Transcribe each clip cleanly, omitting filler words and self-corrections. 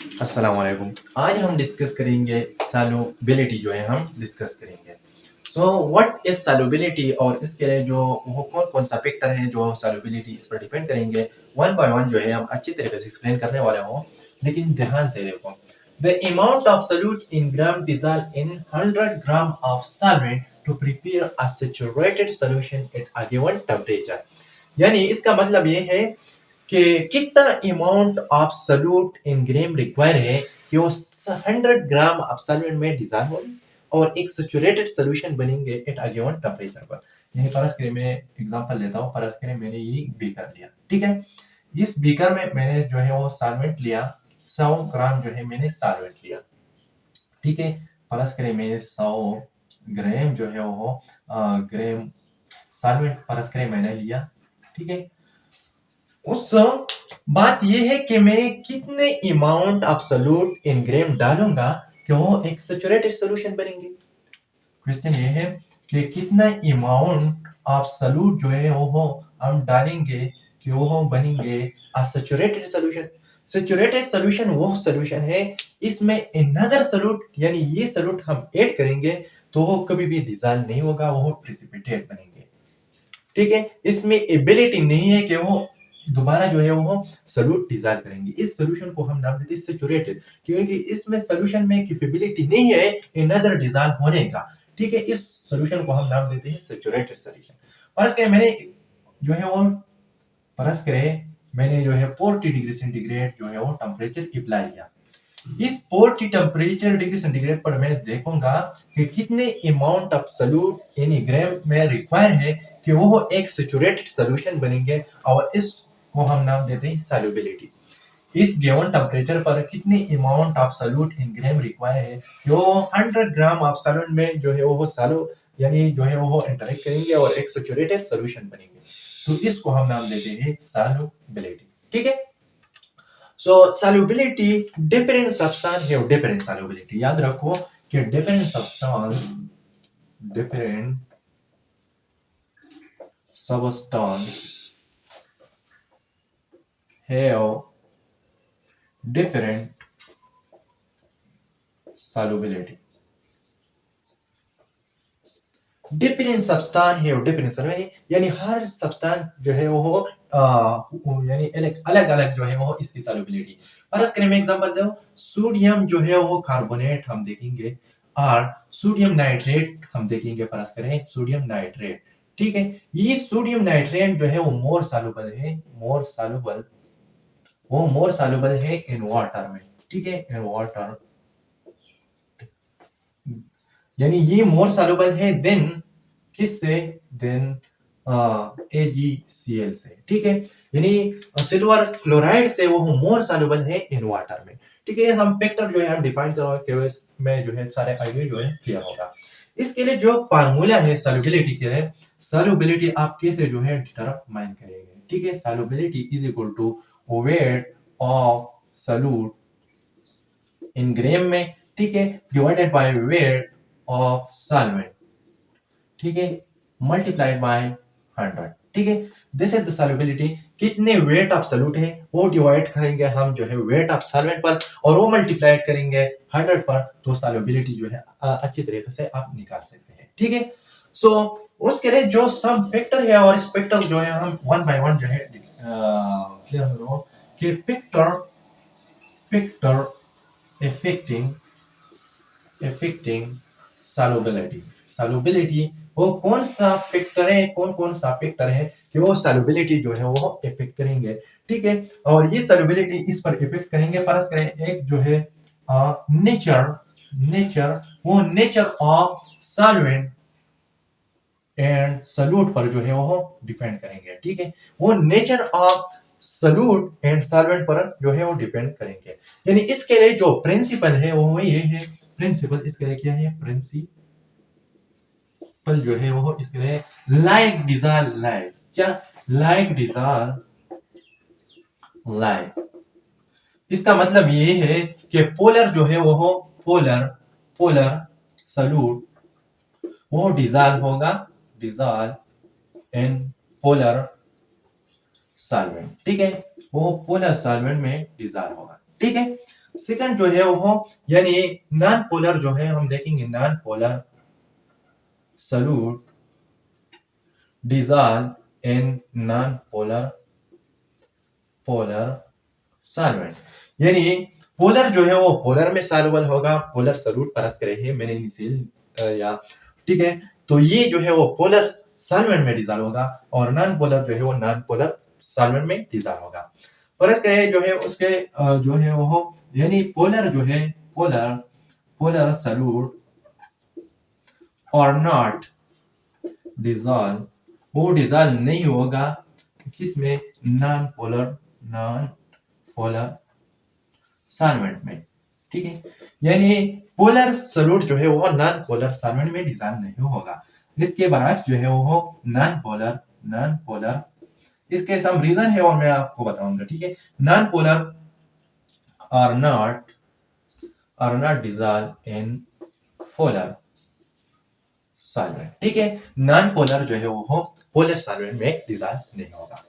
अस्सलाम वालेकुम। आज हम डिस्कस करेंगे सॉल्युबिलिटी जो है हम डिस्कस करेंगे। व्हाट इज सॉल्युबिलिटी और इसके लिए जो वो कौन-कौन सा फैक्टर है जो सॉल्युबिलिटी इस पर डिपेंड करेंगे। वन बाय वन जो है हम अच्छी तरीके से एक्सप्लेन करने वाले हूँ। लेकिन ध्यान से देखो। The amount of solute in gram dissolved in 100 gram of solvent to prepare a saturated solution at a given temperature। यानी इसका मतलब ये है कि कितना amount of solute in gram require है कि वो 100 ग्राम ऑफ सॉल्वेंट में डिसॉल्व होगी और एक सैचुरेटेड सॉल्यूशन बनेंगे एट अ गिवन टेंपरेचर पर। यही फर्ज करें, मैं एग्जांपल लेता हूँ। फर्ज करें मैंने ये बीकर लिया, ठीक है। इस बीकर में मैंने जो है वो सॉल्वेंट लिया, 100 ग्राम जो है मैंने सॉल्वेंट लिया, ठीक है। फर्ज करें मैंने 100 ग्राम जो है वो ग्राम सॉल्वेंट फर्ज करें मैंने लिया, ठीक है। उस बात यह है कि मैं कितने अमाउंट ऑफ सॉल्यूट इन ग्राम डालूंगा कि वो एक सैचुरेटेड सॉल्यूशन बनेंगे। क्वेश्चन ये है कि कितना अमाउंट ऑफ सॉल्यूट जो है वो हम डालेंगे कि वो बनेंगे अ सैचुरेटेड सॉल्यूशन। सैचुरेटेड सॉल्यूशन वो सॉल्यूशन है इसमें अनदर सॉल्यूट यानी ये सॉल्यूट हम ऐड करेंगे तो वो कभी भी डिसॉल्व नहीं होगा, वो प्रेसिपिटेट बनेंगे, ठीक है। इसमें एबिलिटी नहीं है कि वो दोबारा जो है वो सॉल्यूट डिसॉल्व करेंगे। इस सॉल्यूशन को हम नाम देते हैं सैचुरेटेड, क्योंकि इसमें सॉल्यूशन में कैपेबिलिटी नहीं है अनदर डिसॉल्व होने का, ठीक है। इस सॉल्यूशन को हम नाम देते हैं सैचुरेटेड सॉल्यूशन। फर्ज करें मैंने जो है वो फर्ज करें मैंने जो है 40 डिग्री सेंटीग्रेड जो है वो टेम्परेचर अप्लाई किया। इस 40 टेम्परेचर डिग्री सेंटीग्रेड पर मैं देखूंगा कि कितने अमाउंट ऑफ सॉल्यूट यानी ग्राम में रिक्वायर है कि वो एक सैचुरेटेड सॉल्यूशन बनेंगे और इसको हम नाम देते हैं सॉल्युबिलिटी। इस गिवन टेम्परेचर पर कितने amount of solute in gram require है जो 100 ग्राम ऑफ सॉल्यूट में जो है वो सॉल्यू यानी जो है वो इंटरेक्ट करेंगे और एक सैचुरेटेड सॉल्यूशन बनेंगे। तो इसको हम नाम देते हैं सॉल्युबिलिटी, ठीक है। Solubility, different substance have different solubility। याद रखो कि different substance have different solubility। Different substance है और डिफरेंट सॉल्वेंट यानी हर सब्सटेंस जो है वो यानी अलग अलग जो है वो इसकी सॉल्युबिलिटी। फर्स्ट करें मैं एग्जांपल दूं, सोडियम जो है वो कार्बोनेट हम देखेंगे और सोडियम नाइट्रेट हम देखेंगे। फर्स्ट करें सोडियम नाइट्रेट, ठीक है। ये सोडियम नाइट्रेट जो है वो मोर सॉल्युबल है, मोर सॉल्युबल है इन वाटर में, ठीक है, इन वाटर। यानी ये मोर सॉल्युबल है देन किससे, देन AgCl से, ठीक है। यानी सिल्वर क्लोराइड से वो मोर सॉल्युबल है इन वाटर में, ठीक है। हम फैक्टर जो है हम डिफाइन करोगे में जो है सारे आइडिया जो है क्लियर होगा। इसके लिए जो फार्मूला है सॉल्युबिलिटी के लिए, सॉल्युबिलिटी आप कैसे जो है डिटरमाइन करेंगे, ठीक है। Solubility is equal to weight of solute in gram में, ठीक है, divided by weight of solvent, ठीक है, मल्टीप्लाइड बाय 100, ठीक है। This is the solubility. कितने वेट ऑफ सॉल्यूट है वो डिवाइड करेंगे हम जो है वेट ऑफ सॉल्वेंट पर और वो मल्टीप्लाइड करेंगे 100 पर, तो सॉल्युबिलिटी जो है अच्छी तरीके से आप निकाल सकते हैं, ठीक है। सो उसके लिए जो सम फैक्टर है और इस फैक्टर जो है हम वन बाय वन जो है क्लियर हो कि फैक्टर affecting solubility वो कौन सा फैक्टर है, कौन कौन सा फैक्टर है कि वो सॉल्युबिलिटी जो है वो इफेक्ट करेंगे, ठीक है। और ये सॉल्युबिलिटी इस पर इफेक्ट करेंगे। फर्ज करें एक जो है nature of solvent and solute पर जो है वो डिपेंड करेंगे, ठीक है। वो nature of solute and solvent पर जो है वो डिपेंड करेंगे। यानी इसके लिए जो प्रिंसिपल है वो ये है, प्रिंसिपल इसके लिए क्या है, प्रिंसिपल जो है वो इसके लिए लाइक डिसॉल्व लाइक, क्या लाइक डिसॉल्व लाइक। इसका मतलब ये है कि पोलर जो है वो पोलर सॉल्यूट वो डिसॉल्व होगा, डिसॉल्व इन पोलर सॉल्वेंट, ठीक है, वो पोलर सॉल्वेंट में डिसॉल्व होगा, ठीक है। सेकंड जो है वो यानी नॉन पोलर जो है हम देखेंगे non polar solute dissolve in non-polar polar solvent यानी पोलर जो है वो पोलर में सॉल्युबल होगा पोलर सॉल्यूट परस करे है मैंने इनिशियल या ठीक है तो ये जो है वो पोलर सॉल्वेंट में डिसॉल्व होगा और नॉन पोलर जो है वो नॉन पोलर सॉल्वेंट में डिसॉल्व होगा परस करे जो है उसके जो है वो यानी पोलर जो है पोलर पोलर सॉल्यूट और नॉट डिसॉल्व वो डिसॉल्व नहीं होगा किसमें नॉन पोलर सॉल्वेंट में ठीक है यानी पोलर सॉल्यूट जो है वो नॉन पोलर सॉल्वेंट में डिसॉल्व नहीं होगा इसके बाद जो है वो नॉन पोलर इसके सम रीजन है और मैं आपको बताऊंगा ठीक है non polar are not dissolve in polar solvent ठीक है नॉन पोलर जो है वो पोलर सॉल्वेंट में डिसॉल्व नहीं होगा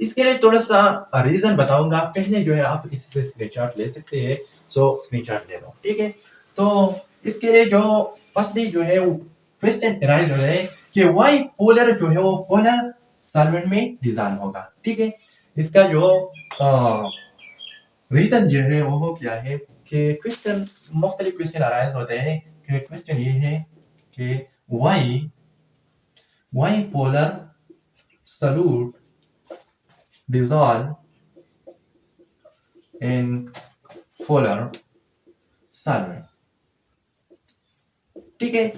इसके लिए थोड़ा सा रीजन बताऊंगा पहले जो है आप इससे स्क्रीनशॉट ले सकते हैं सो स्क्रीनशॉट ले लो ठीक है तो इसके लिए जो फर्स्टली जो है वो क्वेश्चन अराइज हो रहा है कि व्हाई पोलर जो है वो पोलर सॉल्वेंट में डिसॉल्व होगा ठीक है इसका जो रीजन जो है वो क्या है कि क्वेश्चन मुख्तलिफ क्वेश्चन अराइज होते हैं कि क्वेश्चन ये है कि why polar solute dissolve in polar solvent ठीक है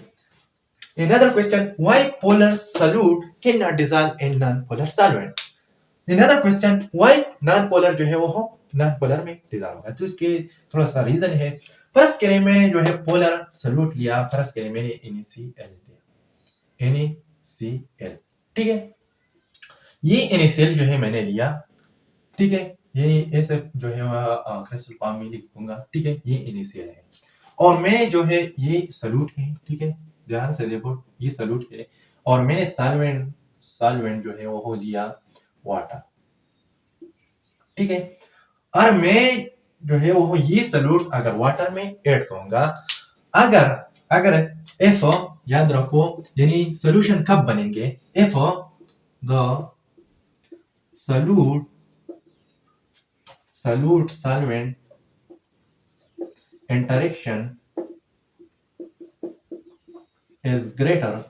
another question why polar solute cannot dissolve in non-polar solvent another question why non-polar जो है वो non-polar में डिसॉल्व होगा तो इसके थोड़ा सा रीजन है फर्स्ट के लिए मैंने जो है पोलर सॉल्यूट लिया फर्स्ट के लिए मैंने NaCl दिया NaCl ठीक है ये NaCl जो है मैंने लिया ठीक है ये ऐसे जो है क्रिस्टल फॉर्म में लिखूंगा ठीक है ये NaCl है और मैंने जो है ये सॉल्यूट है ठीक है ध्यान से देखो ये सॉल्यूट है और मैंने सॉल्वेंट जो है वो लिया वाटर ठीक है और मैं जो है वो ये सॉल्यूट अगर वाटर में ऐड करूंगा अगर if याद रखो यानी सॉल्यूशन कब बनेंगे if the solute solvent interaction is greater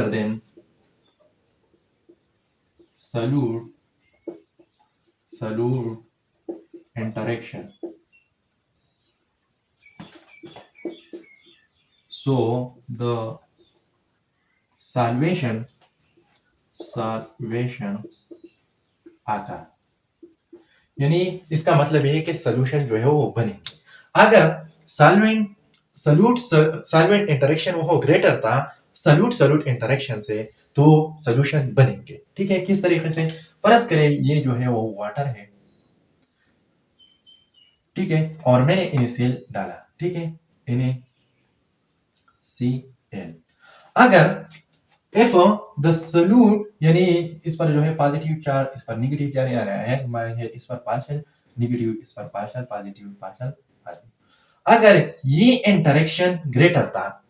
than solute interaction so the salvation आकार यानी इसका मतलब ये है कि सॉल्यूशन जो है वो बनेंगे अगर सॉल्वेंट इंटरेक्शन वो ग्रेटर था सॉल्यूट इंटरेक्शन से तो सॉल्यूशन बनेंगे ठीक है किस तरीके से फर्ज करें ये जो है वो वाटर है ठीक है और मैंने इनिशियल डाला ठीक है NaCl अगर if the solute यानी इस पर जो है पॉजिटिव चार्ज इस पर नेगेटिव चार्ज आ रहा है इस पर पार्शियल नेगेटिव इस पर पार्शियल पॉजिटिव पार्शियल अगर ये इंटरेक्शन ग्रेटर था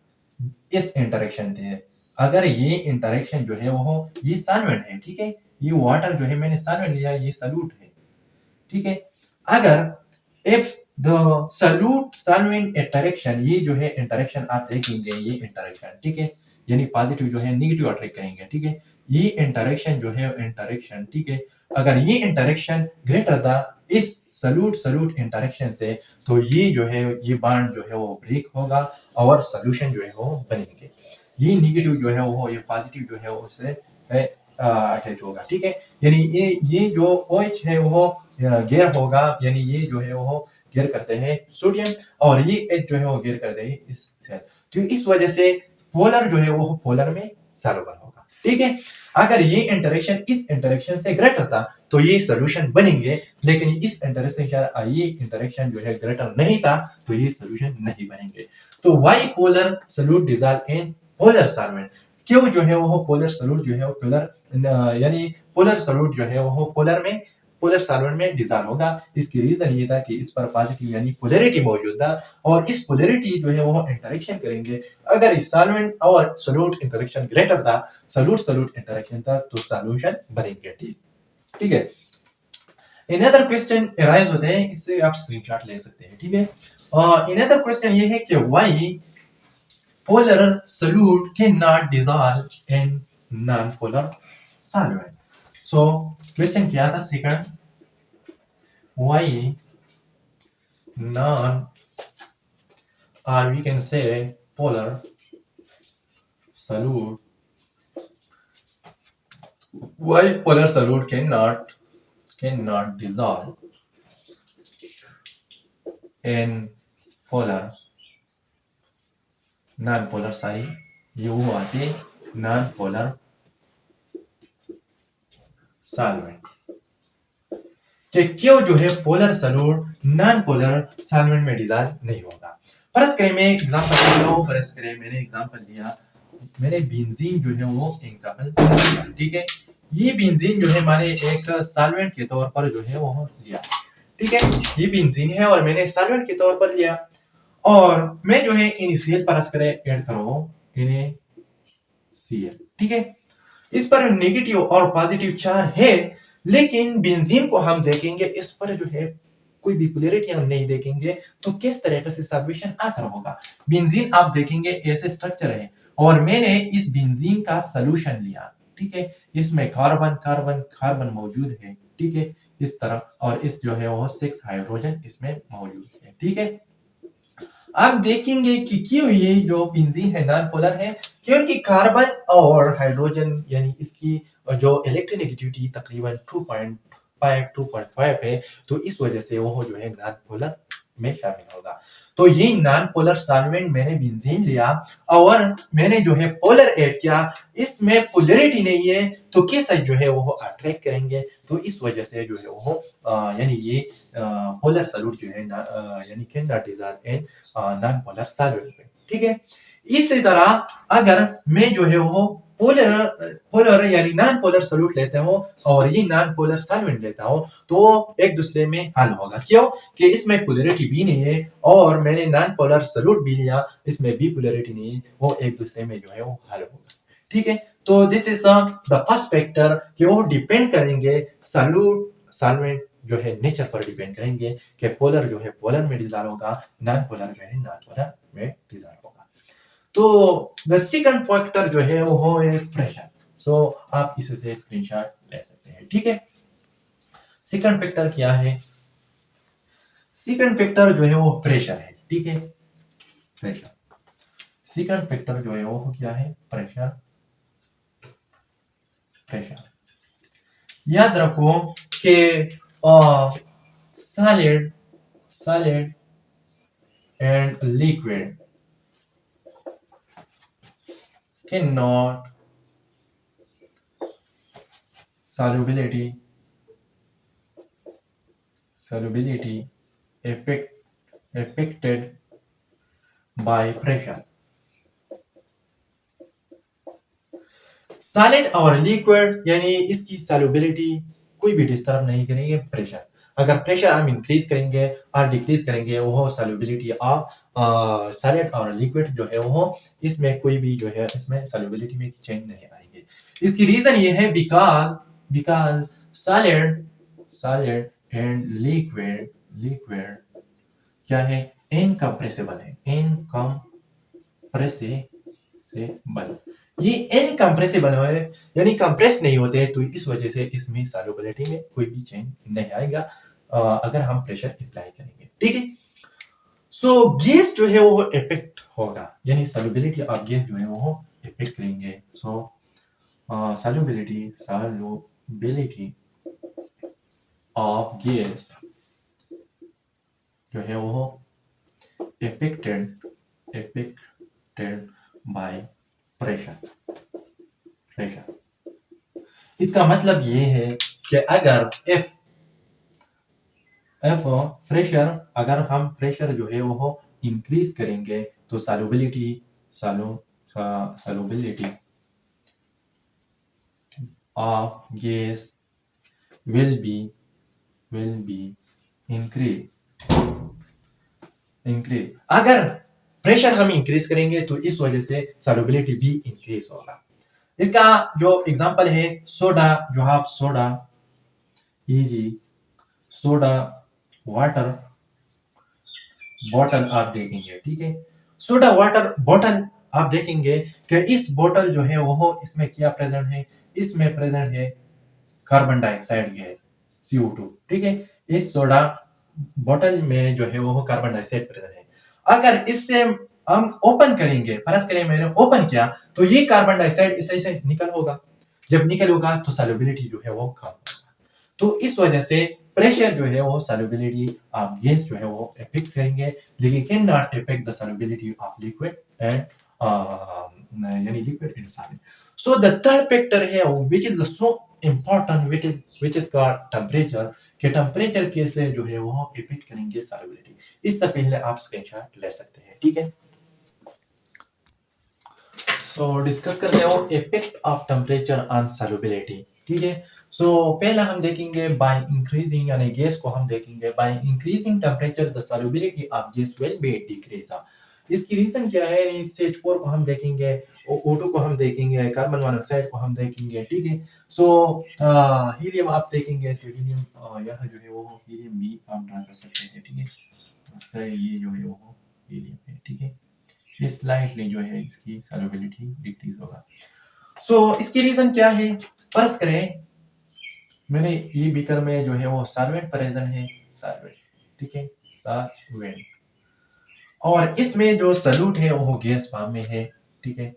इस इंटरेक्शन से अगर ये इंटरेक्शन जो है वो ये सॉल्वेंट है ठीक है ये वाटर जो है मैंने सॉल्वेंट लिया ये सॉल्यूट है ठीक है अगर इफ द सॉल्वेंट इंटरेक्शन ये जो है इंटरेक्शन आप देखेंगे ये इंटरेक्शन ठीक है यानी पॉजिटिव जो है नेगेटिव अट्रैक्ट करेंगे ठीक है ये इंटरेक्शन जो है इंटरेक्शन ठीक है अगर ये इंटरेक्शन ग्रेटर था इस सॉल्यूट इंटरेक्शन से तो ये जो है ये बॉन्ड जो है वो ब्रेक होगा और सॉल्यूशन जो है वो बनेंगे ये नेगेटिव जो है वो ये पॉजिटिव जो है उससे अटैच होगा ठीक है यानी ये जो OH है वो गैर होगा यानी ये जो है वो गैर करते हैं सोडियम और ये H जो है वो गैर करते हैं इस सेल तो इस वजह से पोलर जो है वो पोलर में सॉल्युबल होगा ठीक है अगर ये इंटरेक्शन इस इंटरेक्शन से ग्रेटर था तो ये सॉल्यूशन बनेंगे लेकिन इस इंटरेक्शन जो है ग्रेटर नहीं था तो ये सॉल्यूशन नहीं बनेंगे तो why polar solute dissolve in polar solvent क्यों जो है वो पोलर सॉल्यूट जो है वो पोलर यानी पोलर सॉल्यूट जो है वो पोलर में पोलर सॉल्वेंट में डिसॉल्व होगा। इसकी रीजन ये था कि इस पर पॉजिटिव यानी पोलैरिटी मौजूद था और इस पोलैरिटी जो है वो इंटरेक्शन करेंगे। अगर सॉल्वेंट और सोल्यूट इंटरेक्शन ग्रेटर था, सोल्यूट सोल्यूट इंटरेक्शन था, तो सॉल्यूशन बनेंगे। ठीक है। Another question arise होते हैं, इससे आप स्क्रीनशॉट ले सकते हैं। ठीक है। Another question ये है कि why polar solute cannot dissolve in non-polar solvent. So question क्या था second, why non or we can say polar solute, why polar solute cannot dissolve in polar non-polar side, ये वो आते non-polar सॉल्वेंट कि क्यों जो है polar solute non polar solvent में डिसॉल्व नहीं होगा। फर्ज करें मैं एग्जांपल ले लो, फर्ज करें मैंने एग्जांपल लिया, मैंने बेंजीन जो है वो एग्जांपल लिया। ठीक है। ये बेंजीन जो है मैंने एक सॉल्वेंट के तौर पर जो है वो लिया। ठीक है। ये बेंजीन है और मैंने सॉल्वेंट के तौर पर लिया और मैं जो है इनिशियल फर्ज करें ऐड करो NaCl। ठीक है। इस पर नेगेटिव और पॉजिटिव चार्ज है, लेकिन बेंजीन को हम देखेंगे इस पर जो है कोई भी पोलैरिटी हम नहीं देखेंगे, तो किस तरह से सॉल्यूशन आकर होगा। बेंजीन आप देखेंगे ऐसे स्ट्रक्चर है और मैंने इस बेंजीन का सॉल्यूशन लिया। ठीक है। इसमें कार्बन कार्बन कार्बन मौजूद है। ठीक है। इस तरह और इस जो है वो 6 हाइड्रोजन इसमें मौजूद है। ठीक है। आप देखेंगे कि क्यों ये जो बेंजीन है नॉन पोलर है, क्योंकि कार्बन और हाइड्रोजन यानी इसकी जो इलेक्ट्रोनेगेटिविटी तकरीबन 2.5 है, तो इस वजह से वो जो है नॉन पोलर में शामिल होगा। तो ये नॉन पोलर सॉल्वेंट मैंने बेंजीन लिया और मैंने जो है पोलर ऐड किया, इसमें पोलैरिटी नहीं है तो कैसे जो है वो अट्रैक्ट करेंगे, तो इस वजह से जो है वो यानी ये पोलर सॉल्यूट जो है यानी can not dissolve in non polar solvent में। ठीक है। इसी तरह अगर मैं जो है वो पोलर पोलर यानी नॉन पोलर सॉल्यूट लेता हूं और ये नॉन पोलर सॉल्वेंट लेता हूं, तो एक दूसरे में हल होगा। क्यों कि इसमें पोलैरिटी भी नहीं है और मैंने नॉन पोलर सॉल्यूट भी लिया, इसमें भी पोलैरिटी नहीं है, वो एक दूसरे में जो है वो हल होगा। ठीक है। तो this is the first factor कि वो डिपेंड करेंगे सॉल्यूट सॉल्वेंट जो है नेचर पर डिपेंड करेंगे कि पोलर जो है पोलर में डिसॉल्व होगा, नॉन पोलर जो है नॉन पोलर में डिसॉल्व होगा। तो द सेकंड फैक्टर जो है वो है प्रेशर। सो आप इससे स्क्रीनशॉट ले सकते हैं। ठीक है। सेकंड फैक्टर क्या है, सेकंड फैक्टर जो है वो प्रेशर है। ठीक है। प्रेशर सेकंड फैक्टर जो है वो क्या है, प्रेशर। प्रेशर याद रखो कि solid solid and liquid cannot solubility affected by pressure। Solid और लिक्विड यानी इसकी सॉल्युबिलिटी कोई भी डिस्टर्ब नहीं करेंगे प्रेशर। अगर प्रेशर हम इंक्रीज करेंगे और डिक्रीज करेंगे, वो सॉल्युबिलिटी ऑफ सॉलिड और लिक्विड जो है वो इसमें कोई भी जो है इसमें सॉल्युबिलिटी में चेंज नहीं आएंगे। इसकी रीजन ये है because solid solid and liquid क्या है, इनकम्प्रेसिबल है। इनकम्प्रेसिबल, ये इनकम्प्रेसिबल है यानी कंप्रेस नहीं होते, तो इस वजह से इसमें सॉल्युबिलिटी में कोई भी चेंज नहीं आएगा अगर हम प्रेशर अप्लाई करेंगे। ठीक है। सो गैस जो है वो इफेक्ट होगा, यानी सॉल्युबिलिटी ऑफ गैस जो है वो इफेक्ट करेंगे। सो सॉल्युबिलिटी ऑफ गैस जो है वो affected by pressure। इसका मतलब ये है कि अगर F प्रेशर, अगर हम प्रेशर जो है वो इंक्रीज करेंगे तो solubility of gas will be will be increase। अगर प्रेशर हम इंक्रीज करेंगे तो इस वजह से सॉल्युबिलिटी भी इंक्रीज होगा। इसका जो एग्जांपल है सोडा, जो आप सोडा सोडा वाटर बॉटल आप देखेंगे, ठीक है। सोडा वाटर बॉटल आप देखेंगे कि इस बोतल जो है वो इसमें क्या प्रेजेंट है, इसमें प्रेजेंट है कार्बन डाइऑक्साइड गैस CO2, ठीक है। इस सोडा बोतल में जो है वो कार्बन डाइऑक्साइड प्रेजेंट है। अगर इससे हम ओपन करेंगे, फर्ज करें मैंने ओपन किया तो ये कार्बन डाइऑक्साइड इसे से निकल होगा। जब निकल होगा तो सॉल्युबिलिटी जो है वो कम होगा। तो इस वजह से प्रेशर जो है वो सॉल्युबिलिटी ऑफ गैस जो है वो इफेक्ट करेंगे, लेकिन can not affect the solubility of liquid and यानी liquid and solid. So the third factor है which is so important, which is called temperature, कि टेंपरेचर कैसे जो है वो इफेक्ट करेंगे सॉल्युबिलिटी। इससे पहले आप स्क्रीनशॉट ले सकते हैं, ठीक है। सो डिस्कस करते हैं effect of temperature on solubility, ठीक है। सो पहला हम देखेंगे बाय इंक्रीजिंग, यानी गैस को हम देखेंगे by increasing temperature the solubility of gas will be decrease. इसकी रीजन क्या है, CH4 को हम देखेंगे, O2 को हम देखेंगे, कार्बन मोनोऑक्साइड को हम देखेंगे, ठीक है। सो हीलियम आप देखेंगे तो हीलियम यहाँ जो है वो हीलियम भी आप ड्रा कर सकते हैं, ठीक है। उसका ये जो है वो हीलियम है, ठीक है। ये स्लाइटली जो है इसकी सॉल्युबिलिटी डिक्रीज होगा। सो इसकी रीजन क्या है, फर्स्ट करें मैंने ये बीकर में जो है वो सॉल्वेंट प्रेजेंट है, सॉल्वेंट, ठीक है, सॉल्वेंट, और इसमें जो सॉल्यूट है वो गैस फॉर्म में है, ठीक है।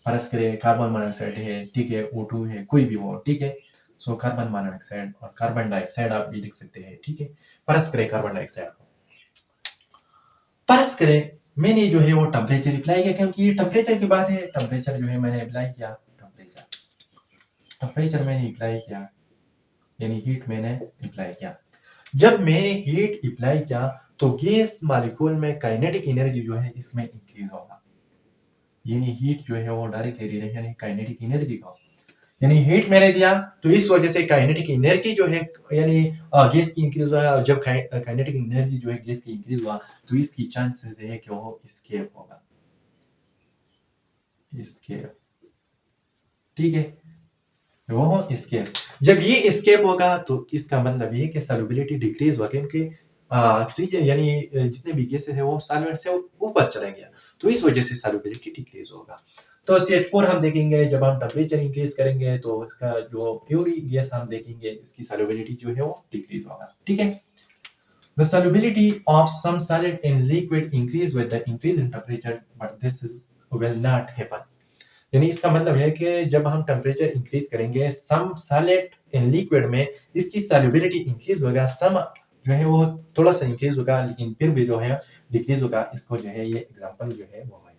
फर्ज करें कार्बन मोनोऑक्साइड है, ठीक है, O2 है, कोई भी हो, ठीक है। सो कार्बन मोनोऑक्साइड और कार्बन डाइऑक्साइड आप भी लिख सकते हैं, ठीक है। फर्ज करें कार्बन डाइऑक्साइड, फर्ज करें मैंने जो है वो टेम्परेचर अप्लाई किया, क्योंकि ये टेम्परेचर की बात है। टेम्परेचर जो है मैंने अप्लाई किया, टेम्परेचर मैंने अप्लाई किया, यानी हीट मैंने अप्लाई किया। जब मैंने हीट अप्लाई किया तो गैस मॉलिक्यूल में काइनेटिक एनर्जी जो है इसमें इंक्रीज होगा, यानी हीट जो है वो डायरेक्ट ले रही है, यानी काइनेटिक एनर्जी का, यानी हीट मैंने दिया तो इस वजह से काइनेटिक एनर्जी जो है यानी गैस की इंक्रीज हुआ। जब काइनेटिक एनर्जी जो है गैस की इंक्रीज हुआ तो इसकी चांसेस है कि वो एस्केप होगा, एस्केप, ठीक है, वो एस्केप। जब ये एस्केप होगा तो इसका मतलब ये कि सॉल्युबिलिटी डिक्रीज होगा, क्योंकि ऑक्सीजन यानी जितने भी गैसेस है वो सॉल्वेंट से ऊपर चला गया, तो इस वजह से सॉल्युबिलिटी डिक्रीज होगा। तो CH4 हम देखेंगे जब हम टेम्परेचर इंक्रीज करेंगे तो इसका जो प्योरी गैस हम देखेंगे इसकी सॉल्युबिलिटी जो है वो डिक्रीज होगा, ठीक है। The solubility of some solid in liquid increase with the increase in temperature, but this is will not happen। यानी इसका मतलब है कि जब हम टेम्परेचर इंक्रीज करेंगे सम सॉलिड इन लिक्विड में इसकी सॉल्युबिलिटी इंक्रीज होगा, सम जो है वो थोड़ा सा इंक्रीज होगा, लेकिन फिर भी जो है डिक्रीज होगा। इसको जो है ये एग्जांपल जो है वो है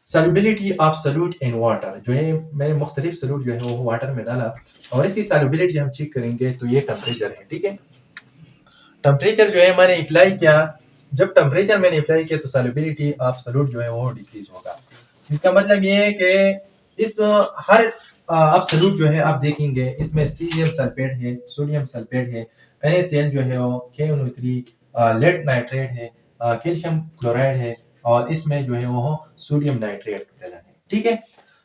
solubility of solute in water. जो है मैंने मुख्तलिफ सॉल्यूट जो है वो वाटर में डाला और इसकी सॉल्युबिलिटी हम चेक करेंगे तो ये टेम्परेचर है, ठीक है। टेम्परेचर जो है मैंने अप्लाई किया, जब टेम्परेचर मैंने अप्लाई किया तो सॉल्युबिलिटी ऑफ सॉल्यूट जो है वो डिक्रीज होगा। इसका मतलब ये है कि इस हर आप सॉल्यूट जो है आप देखेंगे इसमें सीरियम सल्फेट है, सोडियम सल्फेट है, NaCl जो है वो KNO3, लेड नाइट्रेट है, कैल्शियम क्लोराइड है, और इसमें जो है वो सोडियम नाइट्रेट है, ठीक है।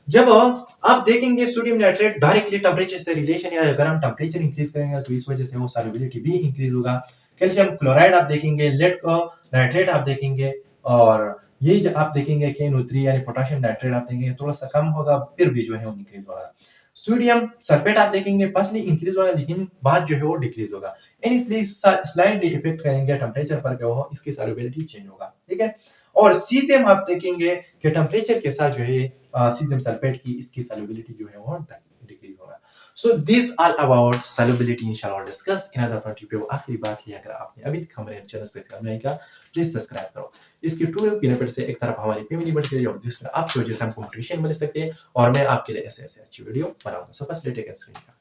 जब आप देखेंगे सोडियम नाइट्रेट डायरेक्टली टेम्परेचर से रिलेशन है, अगर हम टेम्परेचर इंक्रीज करेंगे तो इस वजह से वो सॉल्युबिलिटी भी इंक्रीज होगा। कैल्शियम क्लोराइड आप देखेंगे, लेड को नाइट्रेट आप देखेंगे, और ये जो आप देखेंगे KNO3 यानी पोटेशियम नाइट्रेट आप देखेंगे थोड़ा सा कम होगा, फिर भी जो है वो इंक्रीज होगा। सोडियम सल्फेट आप देखेंगे फर्स्टली इंक्रीज होगा लेकिन बाद जो है वो डिक्रीज होगा, इसलिए स्लाइडली इफेक्ट करेंगे टेम्परेचर पर, वो इसकी सॉल्युबिलिटी चेंज होगा, ठीक है। और सीजियम आप देखेंगे कि टेम्परेचर के साथ जो है सीजियम सल्फेट की इसकी सॉल्युबिलिटी जो है वो डिक्रीज होगा। So this all about solubility इंशाल्लाह डिस्कस इन अदर पार्ट। पे अगली बात है, अगर आपने अभी तक हमारे चैनल से सब्सक्राइब नहीं किया प्लीज सब्सक्राइब करो। इसकी टू बेनिफिट से एक तरफ हमारी फैमिली बढ़ गई और दूसरा आपकी वजह से हमको मोटिवेशन मिल सकती है और मैं आपके लिए ऐसे ऐसे अच्छी वीडियो बनाऊंगा। So first take a screenshot.